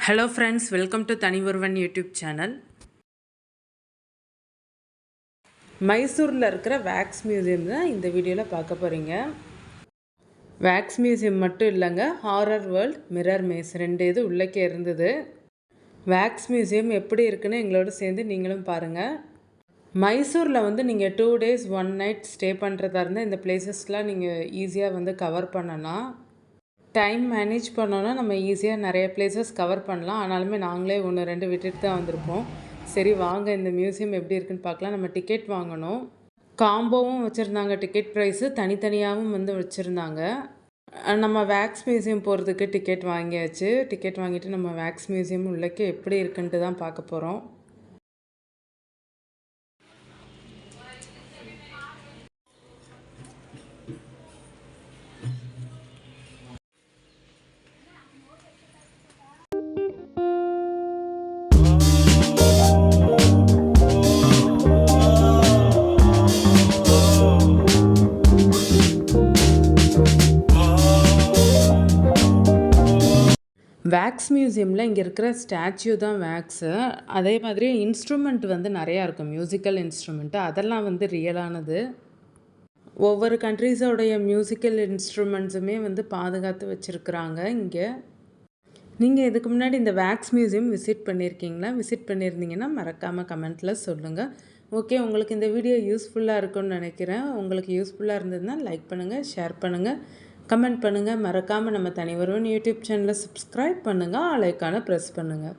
Hello friends, welcome to தனி ஒருவன் YouTube channel. மைசூரில் இருக்கிற வேக்ஸ் மியூசியம் தான் இந்த வீடியோவில் பார்க்க போகிறீங்க. வேக்ஸ் மியூசியம் மட்டும் இல்லைங்க, ஹாரர் வேர்ல்ட், மிரர் மேஸ் ரெண்டு இது உள்ளக்கே இருந்தது. வேக்ஸ் மியூசியம் எப்படி இருக்குன்னு எங்களோட சேர்ந்து நீங்களும் பாருங்கள். மைசூரில் நீங்கள் 2 days 1 night ஸ்டே பண்ணுறதா இருந்தால் இந்த பிளேசஸ்லாம் நீங்கள் ஈஸியாக கவர் பண்ணலாம். டைம் மேனேஜ் பண்ணோன்னா நம்ம ஈஸியாக நிறைய பிளேசஸ் கவர் பண்ணலாம். ஆனாலுமே நாங்களே 1-2 விட்டுட்டு தான் வந்திருப்போம். சரி வாங்க இந்த மியூசியம் எப்படி இருக்குன்னு பார்க்கலாம். நம்ம டிக்கெட் வாங்கணும். காம்போவும் வச்சுருந்தாங்க, டிக்கெட் ப்ரைஸு தனித்தனியாகவும் வச்சுருந்தாங்க. நம்ம வேக்ஸ் மியூசியம் போகிறதுக்கு டிக்கெட் வாங்கியாச்சு. டிக்கெட் வாங்கிட்டு நம்ம வேக்ஸ் மியூசியம் உள்ளக்கே எப்படி இருக்குன்ட்டு தான் பார்க்க போகிறோம். வேக்ஸ் மியூசியமில் இங்கே இருக்கிற ஸ்டாச்சு தான் வேக்ஸு. அதே மாதிரி இன்ஸ்ட்ருமெண்ட் நிறையா இருக்கும், மியூசிக்கல் இன்ஸ்ட்ருமெண்ட்டு. அதெல்லாம் ரியலானது. ஒவ்வொரு கண்ட்ரீஸோடைய மியூசிக்கல் இன்ஸ்ட்ருமெண்ட்ஸுமே பாதுகாத்து வச்சுருக்குறாங்க இங்கே. நீங்கள் இதுக்கு முன்னாடி இந்த வேக்ஸ் மியூசியம் விசிட் பண்ணியிருக்கீங்களா? விசிட் பண்ணியிருந்தீங்கன்னா மறக்காமல் கமெண்ட்டில் சொல்லுங்கள். ஓகே, உங்களுக்கு இந்த வீடியோ யூஸ்ஃபுல்லாக இருக்கும்னு நினைக்கிறேன். உங்களுக்கு யூஸ்ஃபுல்லாக இருந்ததுன்னா லைக் பண்ணுங்கள், ஷேர் பண்ணுங்கள், கமெண்ட் பண்ணுங்கள். மறக்காமல் நம்ம தனி ஒருவன் யூடியூப் சேனலை சப்ஸ்கிரைப் பண்ணுங்கள், ஆல் ஐகானை ப்ரெஸ் பண்ணுங்கள்.